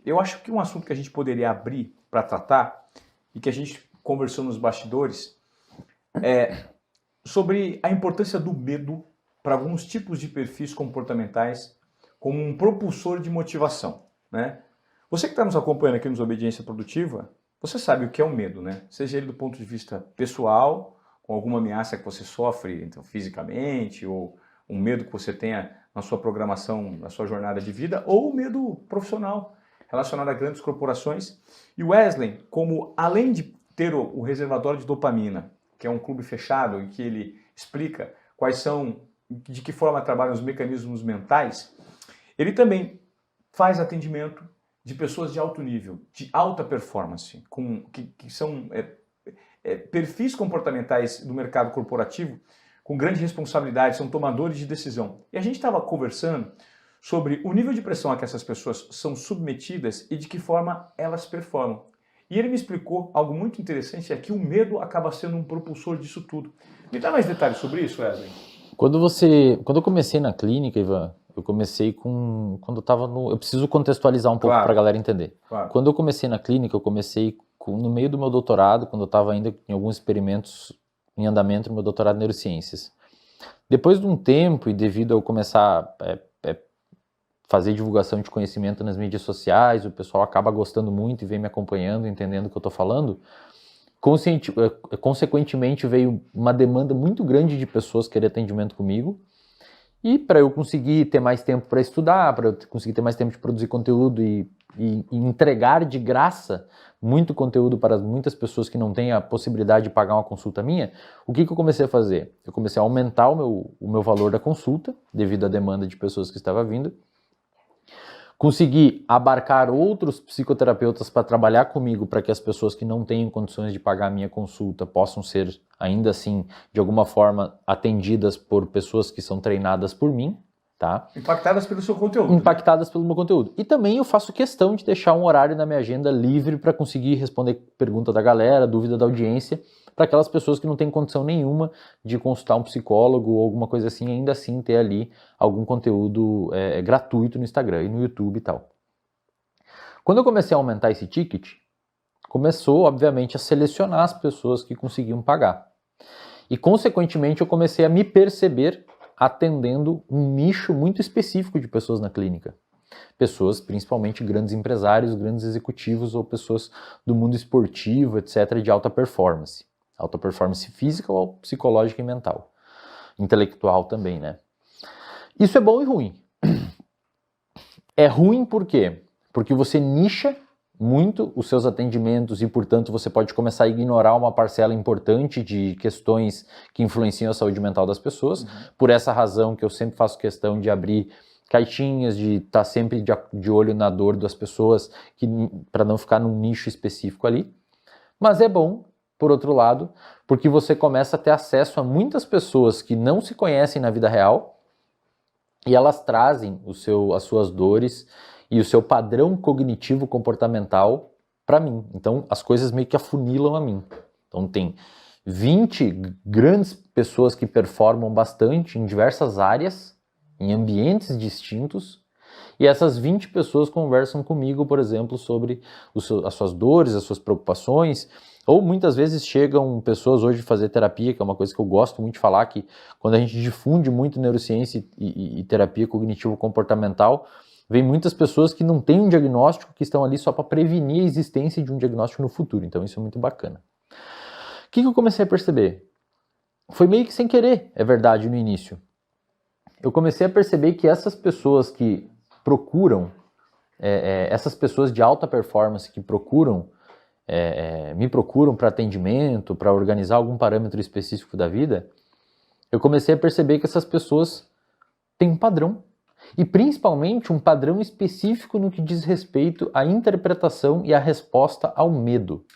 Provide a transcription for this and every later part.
eu acho que um assunto que a gente poderia abrir para tratar e que a gente conversou nos bastidores é sobre a importância do medo para alguns tipos de perfis comportamentais como um propulsor de motivação, né? Você que está nos acompanhando aqui nos Obediência Produtiva, você sabe o que é o medo, né? Seja ele do ponto de vista pessoal, com alguma ameaça que você sofre então, fisicamente, ou um medo que você tenha na sua programação, na sua jornada de vida, ou o medo profissional relacionado a grandes corporações. E o Wesley, como além de ter o reservatório de dopamina, que é um clube fechado em que ele explica quais são, de que forma trabalham os mecanismos mentais, ele também faz atendimento de pessoas de alto nível, de alta performance, que são perfis comportamentais do mercado corporativo com grande responsabilidade, são tomadores de decisão. E a gente estava conversando sobre o nível de pressão a que essas pessoas são submetidas e de que forma elas performam. E ele me explicou algo muito interessante, é que o medo acaba sendo um propulsor disso tudo. Me dá mais detalhes sobre isso, Wesley? Quando eu comecei na clínica, Ivan, eu comecei quando eu estava eu preciso contextualizar um pouco para a galera entender. Claro. Quando eu comecei na clínica, eu comecei no meio do meu doutorado, quando eu estava ainda em alguns experimentos em andamento no meu doutorado em neurociências. Depois de um tempo, e devido a eu começar a fazer divulgação de conhecimento nas mídias sociais, o pessoal acaba gostando muito e vem me acompanhando, entendendo o que eu estou falando, consequentemente veio uma demanda muito grande de pessoas querer atendimento comigo, e para eu conseguir ter mais tempo para estudar, para eu conseguir ter mais tempo de produzir conteúdo e entregar de graça muito conteúdo para muitas pessoas que não têm a possibilidade de pagar uma consulta minha, o que eu comecei a fazer? Eu comecei a aumentar o meu valor da consulta, devido à demanda de pessoas que estava vindo. Consegui abarcar outros psicoterapeutas para trabalhar comigo, para que as pessoas que não têm condições de pagar a minha consulta possam ser, ainda assim, de alguma forma, atendidas por pessoas que são treinadas por mim, tá? Impactadas pelo seu conteúdo. Impactadas pelo meu conteúdo. E também eu faço questão de deixar um horário na minha agenda livre para conseguir responder pergunta da galera, dúvida da audiência, para aquelas pessoas que não têm condição nenhuma de consultar um psicólogo ou alguma coisa assim, ainda assim ter ali algum conteúdo gratuito no Instagram e no YouTube e tal. Quando eu comecei a aumentar esse ticket, começou, obviamente, a selecionar as pessoas que conseguiam pagar. E, consequentemente, eu comecei a me perceber atendendo um nicho muito específico de pessoas na clínica. Pessoas, principalmente grandes empresários, grandes executivos ou pessoas do mundo esportivo, etc., de alta performance. Alta performance física ou psicológica e mental. Intelectual também, né? Isso é bom e ruim. É ruim por quê? Porque você nicha muito os seus atendimentos e, portanto, você pode começar a ignorar uma parcela importante de questões que influenciam a saúde mental das pessoas. Uhum. Por essa razão que eu sempre faço questão de abrir caixinhas, de estar sempre de olho na dor das pessoas, para não ficar num nicho específico ali. Mas é bom, por outro lado, porque você começa a ter acesso a muitas pessoas que não se conhecem na vida real e elas trazem as suas dores e o seu padrão cognitivo comportamental para mim. Então, as coisas meio que afunilam a mim. Então, tem 20 grandes pessoas que performam bastante em diversas áreas, em ambientes distintos, e essas 20 pessoas conversam comigo, por exemplo, sobre as suas dores, as suas preocupações, ou muitas vezes chegam pessoas hoje fazer terapia, que é uma coisa que eu gosto muito de falar, que quando a gente difunde muito neurociência e terapia cognitivo-comportamental, vem muitas pessoas que não têm um diagnóstico, que estão ali só para prevenir a existência de um diagnóstico no futuro. Então isso é muito bacana. O que eu comecei a perceber? Foi meio que sem querer, é verdade, no início. Eu comecei a perceber que essas pessoas que procuram, essas pessoas de alta performance que procuram, me procuram para atendimento, para organizar algum parâmetro específico da vida, eu comecei a perceber que essas pessoas têm um padrão. E principalmente um padrão específico no que diz respeito à interpretação e à resposta ao medo.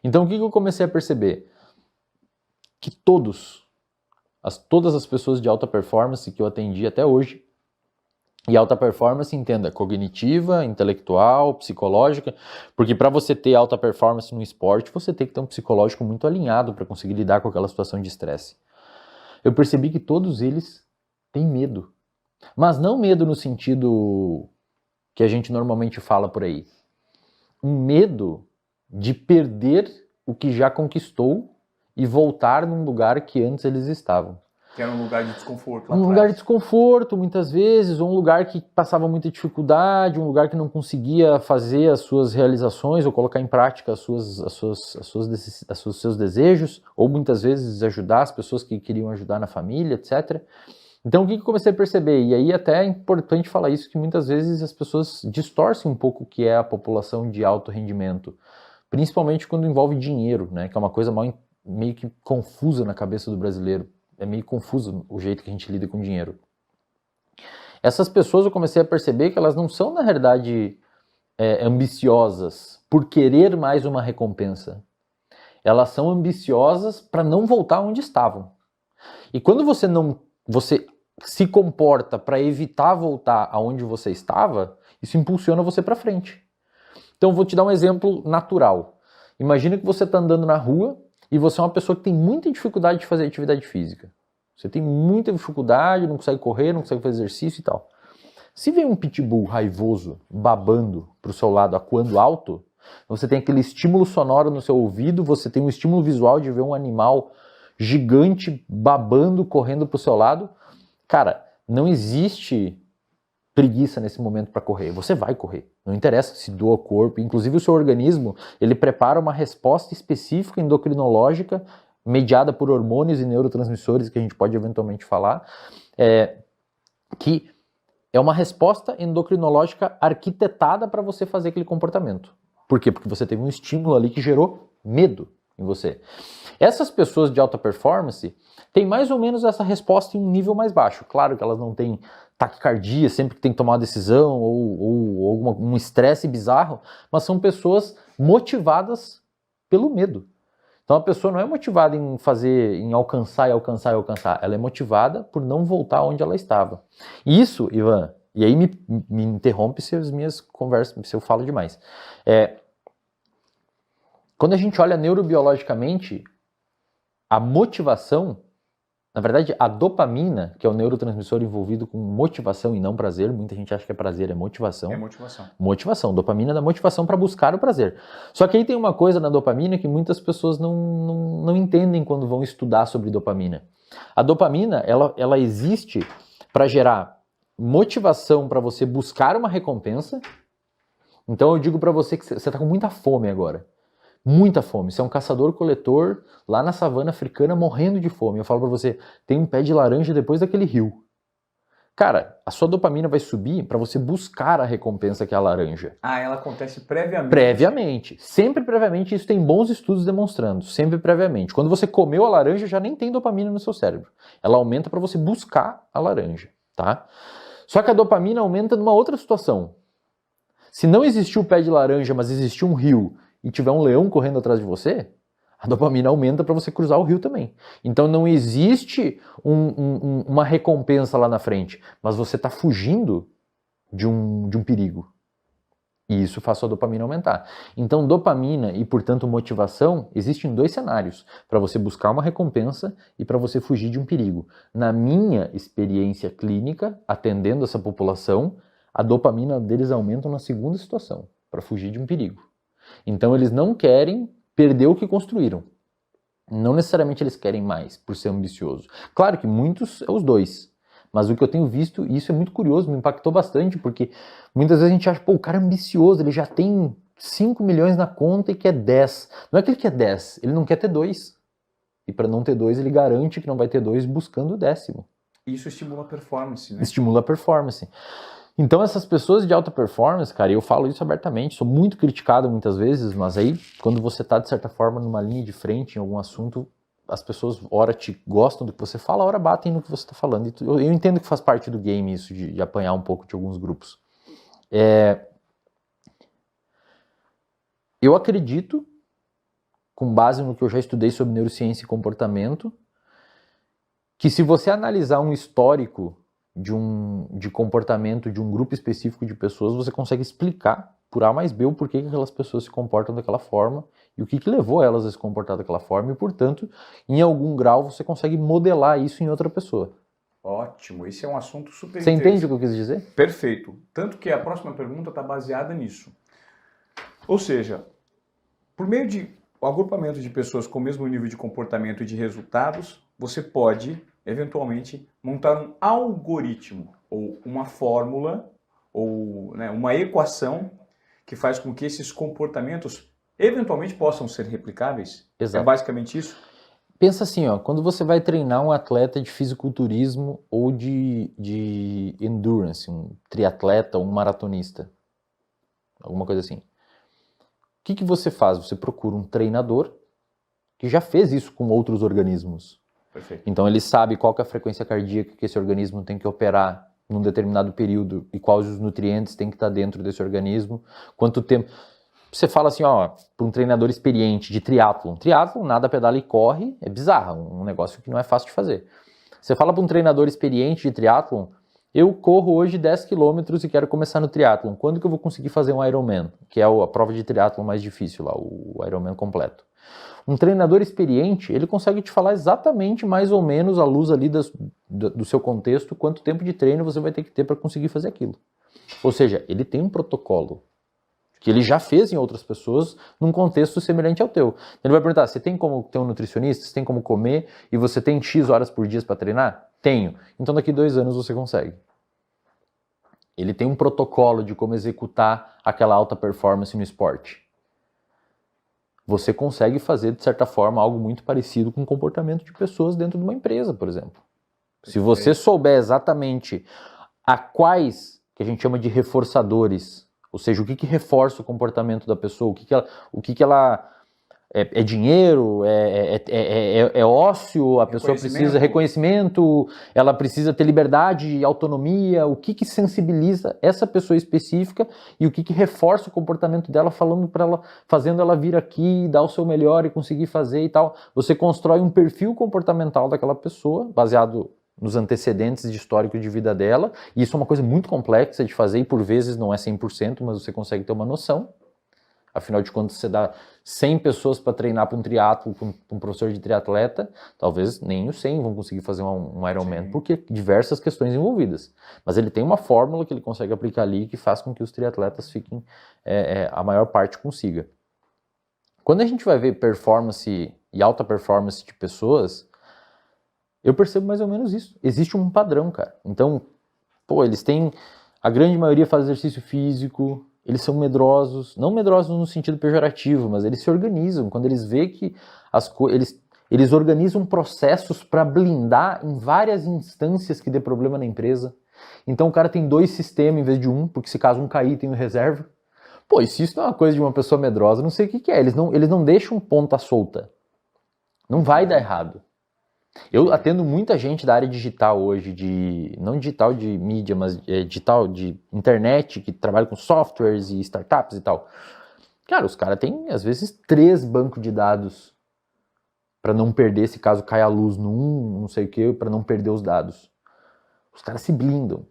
Então o que eu comecei a perceber? Que todas as pessoas de alta performance que eu atendi até hoje, e alta performance, entenda, cognitiva, intelectual, psicológica, porque para você ter alta performance no esporte, você tem que ter um psicológico muito alinhado para conseguir lidar com aquela situação de estresse. Eu percebi que todos eles têm medo. Mas não medo no sentido que a gente normalmente fala por aí? Um medo de perder o que já conquistou e voltar num lugar que antes eles estavam. Que era um lugar de desconforto lá Um atrás. lugar de desconforto, muitas vezes, ou um lugar que passava muita dificuldade, um lugar que não conseguia fazer as suas realizações ou colocar em prática os seus desejos, ou muitas vezes ajudar as pessoas que queriam ajudar na família, etc. Então, o que eu comecei a perceber? E aí até é importante falar isso, que muitas vezes as pessoas distorcem um pouco o que é a população de alto rendimento, principalmente quando envolve dinheiro, né? Que é uma coisa meio que confusa na cabeça do brasileiro. É meio confuso o jeito que a gente lida com dinheiro. Essas pessoas eu comecei a perceber que elas não são, na realidade, ambiciosas por querer mais uma recompensa. Elas são ambiciosas para não voltar onde estavam. E quando você se comporta para evitar voltar aonde você estava, isso impulsiona você para frente. Então, eu vou te dar um exemplo natural. Imagina que você está andando na rua e você é uma pessoa que tem muita dificuldade de fazer atividade física. Você tem muita dificuldade, não consegue correr, não consegue fazer exercício e tal. Se vem um pitbull raivoso, babando para o seu lado, acuando alto, você tem aquele estímulo sonoro no seu ouvido, você tem um estímulo visual de ver um animal gigante babando, correndo para o seu lado. Cara, não existe preguiça nesse momento para correr. Você vai correr. Não interessa se doa o corpo. Inclusive o seu organismo, ele prepara uma resposta específica endocrinológica, mediada por hormônios e neurotransmissores, que a gente pode eventualmente falar, que é uma resposta endocrinológica arquitetada para você fazer aquele comportamento. Por quê? Porque você teve um estímulo ali que gerou medo em você. Essas pessoas de alta performance têm mais ou menos essa resposta em um nível mais baixo. Claro que elas não têm taquicardia sempre que tem que tomar uma decisão ou um estresse bizarro, mas são pessoas motivadas pelo medo. Então a pessoa não é motivada em alcançar e alcançar e alcançar, ela é motivada por não voltar onde ela estava. Isso, Ivan, e aí me interrompe se as minhas conversas, se eu falo demais. Quando a gente olha neurobiologicamente, a motivação, na verdade, a dopamina, que é o neurotransmissor envolvido com motivação e não prazer, muita gente acha que é prazer, é motivação. É motivação. Motivação, dopamina da motivação para buscar o prazer. Só que aí tem uma coisa na dopamina que muitas pessoas não entendem quando vão estudar sobre dopamina. A dopamina, ela existe para gerar motivação para você buscar uma recompensa. Então eu digo para você que você está com muita fome agora. Muita fome. Você é um caçador-coletor lá na savana africana morrendo de fome. Eu falo pra você, tem um pé de laranja depois daquele rio. Cara, a sua dopamina vai subir pra você buscar a recompensa que é a laranja. Ah, ela acontece previamente. Previamente. Sempre previamente. Isso tem bons estudos demonstrando. Sempre previamente. Quando você comeu a laranja, já nem tem dopamina no seu cérebro. Ela aumenta pra você buscar a laranja, tá? Só que a dopamina aumenta numa outra situação. Se não existiu o pé de laranja, mas existiu um rio e tiver um leão correndo atrás de você, a dopamina aumenta para você cruzar o rio também. Então não existe uma recompensa lá na frente, mas você está fugindo de um perigo. E isso faz a dopamina aumentar. Então dopamina e, portanto, motivação existem em dois cenários, para você buscar uma recompensa e para você fugir de um perigo. Na minha experiência clínica, atendendo essa população, a dopamina deles aumenta na segunda situação, para fugir de um perigo. Então eles não querem perder o que construíram. Não necessariamente eles querem mais, por ser ambicioso. Claro que muitos é os dois. Mas o que eu tenho visto, e isso é muito curioso, me impactou bastante, porque muitas vezes a gente acha, pô, o cara é ambicioso, ele já tem 5 milhões na conta e quer 10. Não é que ele quer 10, ele não quer ter 2. E para não ter 2, ele garante que não vai ter 2 buscando o 10º. Isso estimula a performance, né? Estimula a performance. Então essas pessoas de alta performance, cara, eu falo isso abertamente, sou muito criticado muitas vezes, mas aí quando você está de certa forma numa linha de frente em algum assunto, as pessoas ora te gostam do que você fala, ora batem no que você está falando. E eu entendo que faz parte do game isso, de apanhar um pouco de alguns grupos. Eu acredito, com base no que eu já estudei sobre neurociência e comportamento, que se você analisar um histórico de comportamento de um grupo específico de pessoas, você consegue explicar por A mais B o porquê que aquelas pessoas se comportam daquela forma e o que levou elas a se comportar daquela forma e, portanto, em algum grau você consegue modelar isso em outra pessoa. Ótimo, esse é um assunto super Você interessante. entende o que eu quis dizer? Perfeito. Tanto que a próxima pergunta está baseada nisso. Ou seja, por meio de agrupamento de pessoas com o mesmo nível de comportamento e de resultados, você pode, eventualmente, montar um algoritmo, ou uma fórmula, ou né, uma equação que faz com que esses comportamentos eventualmente possam ser replicáveis. Exato. É basicamente isso? Pensa assim, ó, quando você vai treinar um atleta de fisiculturismo ou de endurance, um triatleta ou um maratonista, alguma coisa assim. O que você faz? Você procura um treinador que já fez isso com outros organismos. Perfeito. Então ele sabe qual que é a frequência cardíaca que esse organismo tem que operar num determinado período e quais os nutrientes tem que estar dentro desse organismo, quanto tempo... Você fala assim, ó, para um treinador experiente de triatlon. Triatlon, nada, pedala e corre, é bizarro, um negócio que não é fácil de fazer. Você fala para um treinador experiente de triatlon, eu corro hoje 10 km e quero começar no triatlon. Quando que eu vou conseguir fazer um Ironman? Que é a prova de triatlon mais difícil lá, o Ironman completo. Um treinador experiente, ele consegue te falar exatamente, mais ou menos, à luz ali do seu contexto, quanto tempo de treino você vai ter que ter para conseguir fazer aquilo. Ou seja, ele tem um protocolo que ele já fez em outras pessoas num contexto semelhante ao teu. Ele vai perguntar, você tem como ter um nutricionista? Você tem como comer? E você tem X horas por dia para treinar? Tenho. Então daqui 2 anos você consegue. Ele tem um protocolo de como executar aquela alta performance no esporte. Você consegue fazer, de certa forma, algo muito parecido com o comportamento de pessoas dentro de uma empresa, por exemplo. Se você souber exatamente a quais, que a gente chama de reforçadores, ou seja, o que reforça o comportamento da pessoa, o que ela é dinheiro, é ócio, a pessoa precisa de reconhecimento, ela precisa ter liberdade e autonomia, o que sensibiliza essa pessoa específica e o que reforça o comportamento dela, falando para ela, fazendo ela vir aqui, dar o seu melhor e conseguir fazer e tal. Você constrói um perfil comportamental daquela pessoa, baseado nos antecedentes de histórico de vida dela, e isso é uma coisa muito complexa de fazer e por vezes não é 100%, mas você consegue ter uma noção. Afinal de contas, você dá 100 pessoas para treinar para um triatlo, para um professor de triatleta, talvez nem os 100 vão conseguir fazer um Ironman, porque diversas questões envolvidas. Mas ele tem uma fórmula que ele consegue aplicar ali que faz com que os triatletas fiquem, a maior parte consiga. Quando a gente vai ver performance e alta performance de pessoas, eu percebo mais ou menos isso. Existe um padrão, cara. Então, eles têm... A grande maioria faz exercício físico, eles são medrosos, não medrosos no sentido pejorativo, mas eles se organizam. Quando eles veem que eles organizam processos para blindar em várias instâncias que dê problema na empresa. Então o cara tem 2 sistemas em vez de um, porque se caso um cair tem um reserva. E se isso não é uma coisa de uma pessoa medrosa, não sei o que é. Eles não deixam ponta solta. Não vai dar errado. Eu atendo muita gente da área digital hoje, não digital de mídia, mas digital de internet, que trabalha com softwares e startups e tal. Cara, os caras têm, às vezes, 3 bancos de dados para não perder, se caso caia a luz num, não sei o que, para não perder os dados. Os caras se blindam.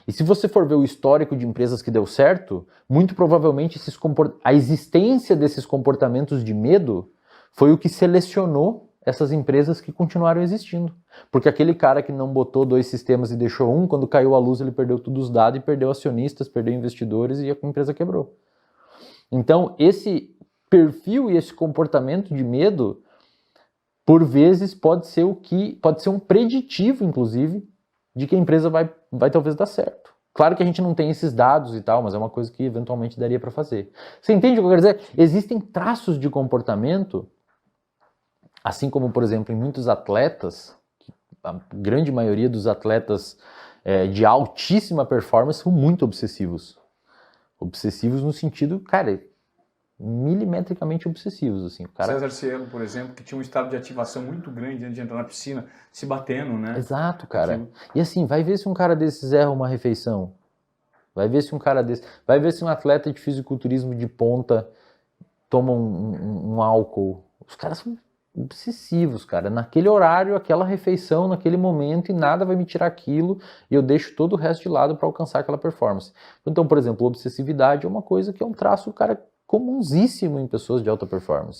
E se você for ver o histórico de empresas que deu certo, muito provavelmente a existência desses comportamentos de medo foi o que selecionou essas empresas que continuaram existindo. Porque aquele cara que não botou 2 sistemas e deixou um, quando caiu a luz ele perdeu todos os dados e perdeu acionistas, perdeu investidores e a empresa quebrou. Então esse perfil e esse comportamento de medo, por vezes pode ser um preditivo, inclusive, de que a empresa vai talvez dar certo. Claro que a gente não tem esses dados e tal, mas é uma coisa que eventualmente daria para fazer. Você entende o que eu quero dizer? Existem traços de comportamento, assim como, por exemplo, em muitos atletas, a grande maioria dos atletas de altíssima performance são muito obsessivos. Obsessivos no sentido, cara, milimetricamente obsessivos. Assim, o cara... César Cielo, por exemplo, que tinha um estado de ativação muito grande antes de entrar na piscina, se batendo, né? Exato, cara. E assim, vai ver se um cara desses erra uma refeição. Vai ver se um atleta de fisiculturismo de ponta toma um álcool. Os caras são obsessivos, cara. Naquele horário, aquela refeição, naquele momento, e nada vai me tirar aquilo, e eu deixo todo o resto de lado para alcançar aquela performance. Então, por exemplo, obsessividade é uma coisa que é um traço, cara, comunsíssimo em pessoas de alta performance.